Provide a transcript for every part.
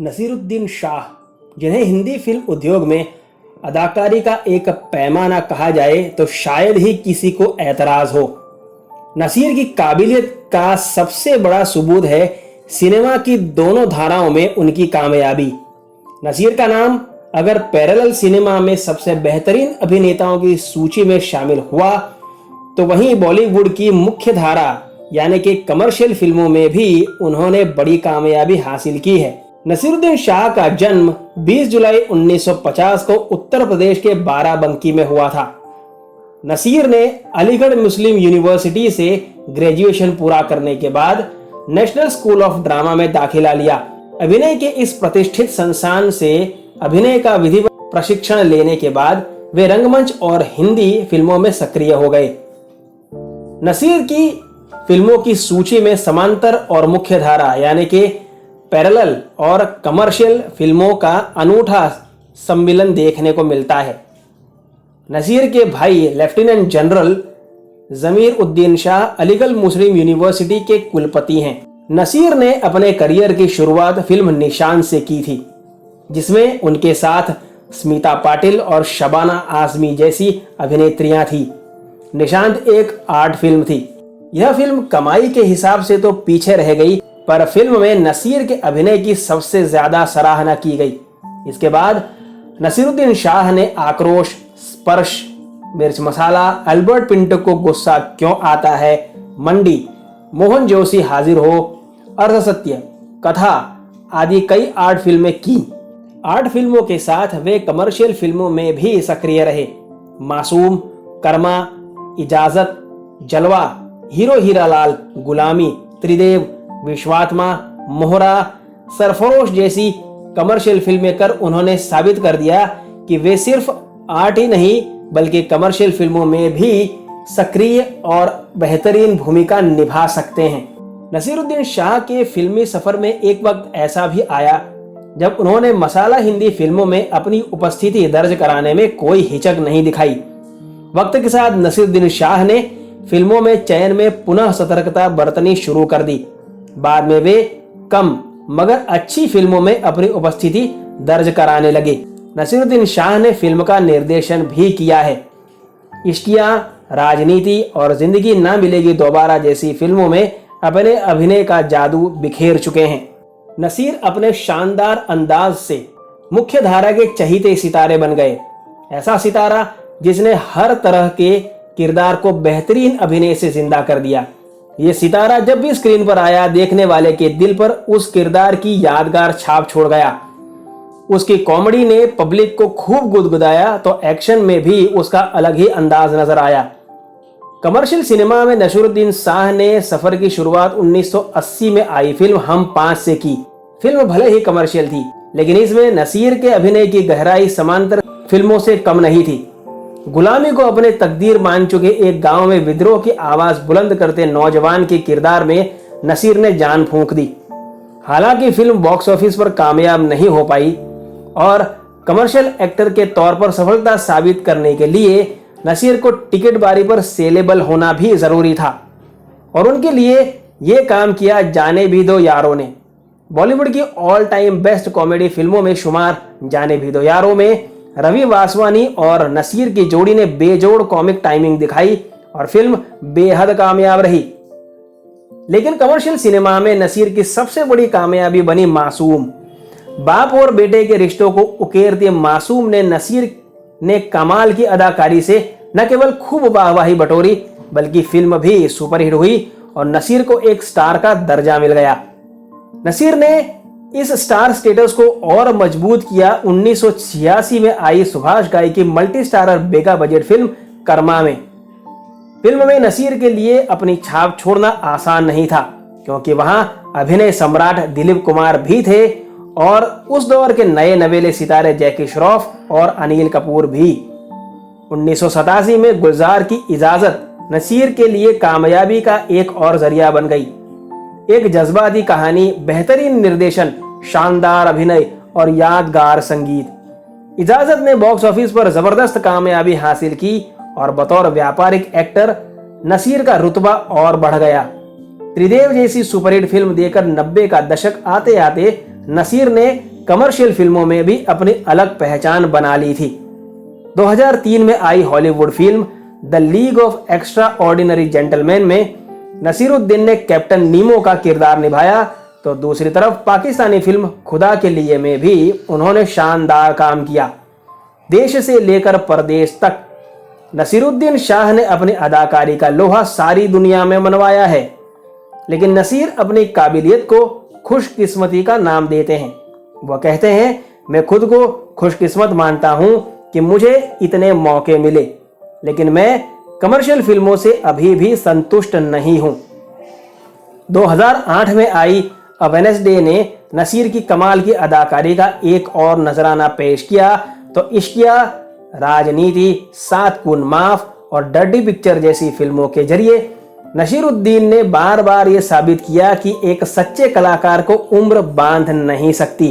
नसीरुद्दीन शाह, जिन्हें हिंदी फिल्म उद्योग में अदाकारी का एक पैमाना कहा जाए तो शायद ही किसी को ऐतराज हो। नसीर की काबिलियत का सबसे बड़ा सबूत है सिनेमा की दोनों धाराओं में उनकी कामयाबी। नसीर का नाम अगर पैरेलल सिनेमा में सबसे बेहतरीन अभिनेताओं की सूची में शामिल हुआ तो वहीं बॉलीवुड की मुख्य धारा यानी कि कमर्शियल फिल्मों में भी उन्होंने बड़ी कामयाबी हासिल की है। नसीरुद्दीन शाह का जन्म 20 जुलाई 1950 को उत्तर प्रदेश के बाराबंकी में हुआ था। नसीर ने अलीगढ़ मुस्लिम यूनिवर्सिटी से ग्रेजुएशन पूरा करने के बाद नेशनल स्कूल ऑफ ड्रामा में दाखिला लिया। अभिनय के इस प्रतिष्ठित संस्थान से अभिनय का विधिवत प्रशिक्षण लेने के बाद वे रंगमंच और हिंदी फिल्मों में सक्रिय हो गए। नसीर की फिल्मों की सूची में समांतर और मुख्य धारा यानी कि पैरेलल और कमर्शियल फिल्मों का अनूठा सम्मिलन देखने को मिलता है। नसीर के भाई लेफ्टिनेंट जनरल जमीर उद्दीन शाह अलीगढ़ मुस्लिम यूनिवर्सिटी के कुलपति हैं। नसीर ने अपने करियर की शुरुआत फिल्म निशान से की थी, जिसमें उनके साथ स्मिता पाटिल और शबाना आजमी जैसी अभिनेत्रियां थी। निशांत एक आर्ट फिल्म थी। यह फिल्म कमाई के हिसाब से तो पीछे रह गई, पर फिल्म में नसीर के अभिनय की सबसे ज्यादा सराहना की गई। इसके बाद नसीरुद्दीन शाह ने आक्रोश, स्पर्श, मिर्च मसाला, अल्बर्ट पिंटो को गुस्सा क्यों आता है, मंडी, मोहन जोशी हाजिर हो, अर्धसत्य, कथा आदि कई आर्ट फिल्में की। आर्ट फिल्मों के साथ वे कमर्शियल फिल्मों में भी सक्रिय रहे। मासूम, कर्मा, इजाजत, जलवा, हीरो हीरालाल, गुलामी, त्रिदेव, विश्वात्मा, मोहरा, सरफरोश जैसी कमर्शियल फिल्में कर उन्होंने साबित कर दिया कि वे सिर्फ आर्ट ही नहीं बल्कि कमर्शियल फिल्मों में भी सक्रिय और बेहतरीन भूमिका निभा सकते हैं। नसीरुद्दीन शाह के फिल्मी सफर में एक वक्त ऐसा भी आया जब उन्होंने मसाला हिंदी फिल्मों में अपनी उपस्थिति दर्ज कराने में कोई हिचक नहीं दिखाई। वक्त के साथ नसीरुद्दीन शाह ने फिल्मों में चयन में पुनः सतर्कता बरतनी शुरू कर दी। बाद में वे कम मगर अच्छी फिल्मों में अपनी उपस्थिति दर्ज कराने लगे। नसीरुद्दीन शाह ने फिल्म का निर्देशन भी किया है। इश्किया, राजनीति और जिंदगी ना मिलेगी दोबारा जैसी फिल्मों में अपने अभिनय का जादू बिखेर चुके हैं। नसीर अपने शानदार अंदाज से मुख्य धारा के चहीते सितारे बन गए। ऐसा सितारा जिसने हर तरह के किरदार को बेहतरीन अभिनय से जिंदा कर दिया। ये सितारा जब भी स्क्रीन पर आया, देखने वाले के दिल पर उस किरदार की यादगार छाप छोड़ गया। उसकी कॉमेडी ने पब्लिक को खूब गुदगुदाया तो एक्शन में भी उसका अलग ही अंदाज नजर आया। कमर्शियल सिनेमा में नसीरुद्दीन शाह ने सफर की शुरुआत 1980 में आई फिल्म हम 5 से की। फिल्म भले ही कमर्शियल थी, लेकिन इसमें नसीर के अभिनय की गहराई समांतर फिल्मों से कम नहीं थी। गुलामी को अपने तकदीर मान चुके एक गांव में विद्रोह की आवाज बुलंद करते नौजवान के किरदार में नसीर ने जान फूंक दी। हालांकि फिल्म बॉक्स ऑफिस पर कामयाब नहीं हो पाई और कमर्शियल एक्टर के तौर पर सफलता साबित करने के लिए नसीर को टिकट बारी पर सेलेबल होना भी जरूरी था और उनके लिए यह काम किया जाने भी दो यारों ने। बॉलीवुड की ऑल टाइम बेस्ट कॉमेडी फिल्मों में शुमार जाने भी दो यारों में रवि वासवानी और नसीर की जोड़ी ने बेजोड़ कॉमिक टाइमिंग दिखाई और फिल्म बेहद कामयाब रही। लेकिन कमर्शियल सिनेमा में नसीर की सबसे बड़ी कामयाबी बनी मासूम। बाप और बेटे के रिश्तों को उकेरते मासूम ने नसीर ने कमाल की अदाकारी से न केवल खूब वाहवाही बटोरी बल्कि फिल्म भी सुपरहिट हुई और नसीर को एक स्टार का दर्जा मिल गया। नसीर ने इस स्टार स्टेटस को और मजबूत किया 1986 में आई सुभाष घाई की मल्टी स्टारर बेगा बजट फिल्म कर्मा में। फिल्म में नसीर के लिए अपनी छाप छोड़ना आसान नहीं था क्योंकि वहां अभिनय सम्राट दिलीप कुमार भी थे और उस दौर के नए नवेले सितारे जैकी श्रॉफ और अनिल कपूर भी। 1987 में गुलजार की इजाजत नसीर के लिए कामयाबी का एक और जरिया बन गई। एक जज्बाती कहानी, बेहतरीन निर्देशन, शानदार अभिनय और यादगार संगीत। इजाजत ने बॉक्स ऑफिस पर जबरदस्त कामयाबी हासिल की और बतौर व्यापारिक एक्टर नसीर का रुतबा और बढ़ गया। त्रिदेव जैसी सुपरहिट फिल्म देकर 90 का दशक आते आते नसीर ने कमर्शियल फिल्मों में भी अपनी अलग पहचान बना ली थी। 2003 में आई Hollywood film the league of extraordinary gentleman में नसीरुद्दीन ने कैप्टन नीमो का किरदार निभाया, तो दूसरी तरफ पाकिस्तानी फिल्म खुदा के लिए में भी उन्होंने शानदार काम किया। देश से लेकर परदेश तक नसीरुद्दीन शाह ने अपनी अदाकारी का लोहा सारी दुनिया में मनवाया है। लेकिन नसीर अपनी काबिलियत को खुशकिस्मती का नाम देते हैं। वह कहते हैं, मैं खुद को खुशकिस्मत मानता हूं कि मुझे इतने मौके मिले, लेकिन मैं कमर्शियल फिल्मों से अभी भी संतुष्ट नहीं हूं। 2008 में आई अ वेडनेसडे ने नसीर की कमाल की अदाकारी का एक और नजराना पेश किया, तो इश्किया, राजनीति, 7 खून माफ और डर्टी पिक्चर जैसी फिल्मों के जरिए नसीरुद्दीन ने बार बार ये साबित किया कि एक सच्चे कलाकार को उम्र बांध नहीं सकती।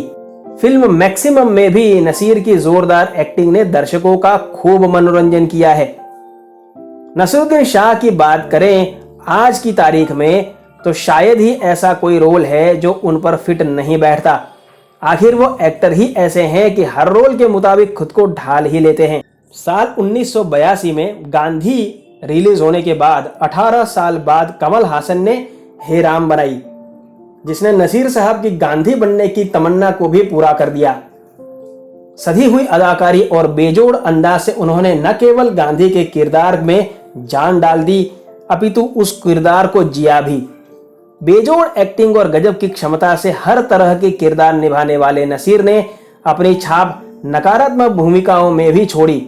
फिल्म मैक्सिमम में भी नसीर की जोरदार एक्टिंग ने दर्शकों का खूब मनोरंजन किया है। नसीरुद्दीन शाह की बात करें आज की तारीख में, तो शायद ही ऐसा कोई रोल है जो उन पर फिट नहीं बैठता। आखिर वो एक्टर ही ऐसे हैं कि हर रोल के मुताबिक खुद को ढाल ही लेते हैं। साल 1982 में गांधी रिलीज होने के बाद 18 साल बाद कमल हासन ने हे राम बनाई, जिसने नसीर साहब की गांधी बनने की तमन्ना को भी पूरा कर दिया। सधी हुई अदाकारी और बेजोड़ अंदाज से उन्होंने न केवल गांधी के किरदार में जान डाल दी, अपितु उस किरदार को जिया भी। बेजोड़ एक्टिंग और गजब की क्षमता से हर तरह के किरदार निभाने वाले नसीर ने अपनी छाप नकारात्मक भूमिकाओं में भी छोड़ी।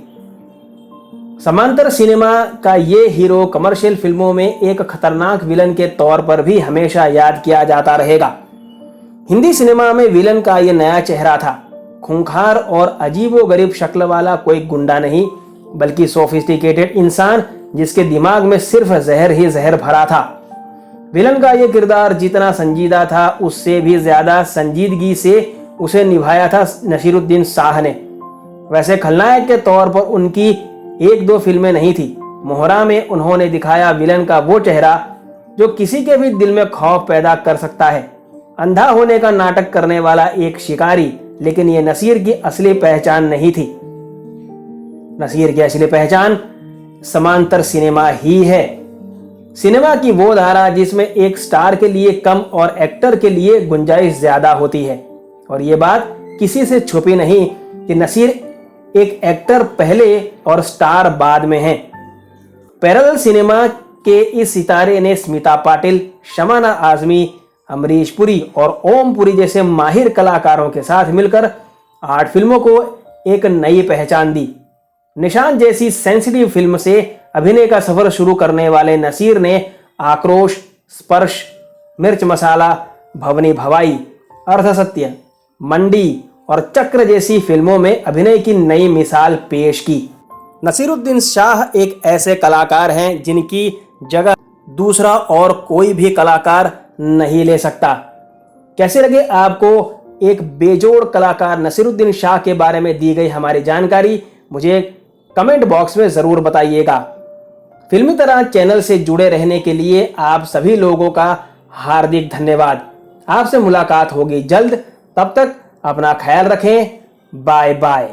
समांतर सिनेमा का ये हीरो कमर्शियल फिल्मों में एक खतरनाक विलन के तौर पर भी हमेशा याद किया जाता रहेगा। हिंदी सिनेमा में विलन का ये नया चेहरा था। खूंखार और अजीबोगरीब शक्ल वाला कोई गुंडा नहीं, बल्कि सोफिस्टिकेटेड इंसान जिसके दिमाग में सिर्फ जहर ही जहर भरा था। विलन का यह किरदार जितना संजीदा था, उससे भी ज्यादा संजीदगी से उसे निभाया था नसीरुद्दीन शाह ने। वैसे खलनायक के तौर पर उनकी 1-2 फिल्में नहीं थी। मोहरा में उन्होंने दिखाया विलन का वो चेहरा जो किसी के भी दिल में खौफ पैदा कर सकता है। अंधा होने का नाटक करने वाला एक शिकारी, लेकिन ये नसीर की असली पहचान नहीं थी। नसीर की असली पहचान समांतर सिनेमा ही है। सिनेमा की वो धारा जिसमें एक स्टार के लिए कम और एक्टर के लिए गुंजाइश ज्यादा होती है। और ये बात किसी से छुपी नहीं कि नसीर एक एक्टर पहले और स्टार बाद में है। पैरेलल सिनेमा के इस सितारे ने स्मिता पाटिल, शमाना आजमी, अमरीश पुरी और ओम पुरी जैसे माहिर कलाकारों के साथ मिलकर 8 फिल्मों को एक नई पहचान दी। निशान जैसी सेंसिटिव फिल्म से अभिनय का सफर शुरू करने वाले नसीर ने आक्रोश, स्पर्श, मिर्च मसाला, भवनी भवाई, अर्धसत्य, मंडी और चक्र जैसी फिल्मों में अभिनय की नई मिसाल पेश की। नसीरुद्दीन शाह एक ऐसे कलाकार हैं जिनकी जगह दूसरा और कोई भी कलाकार नहीं ले सकता। कैसे लगे आपको एक बेजोड़ कलाकार नसीरुद्दीन शाह के बारे में दी गई हमारी जानकारी, मुझे कमेंट बॉक्स में जरूर बताइएगा। फिल्मी तरह चैनल से जुड़े रहने के लिए आप सभी लोगों का हार्दिक धन्यवाद। आपसे मुलाकात होगी जल्द, तब तक अपना ख्याल रखें। Bye bye.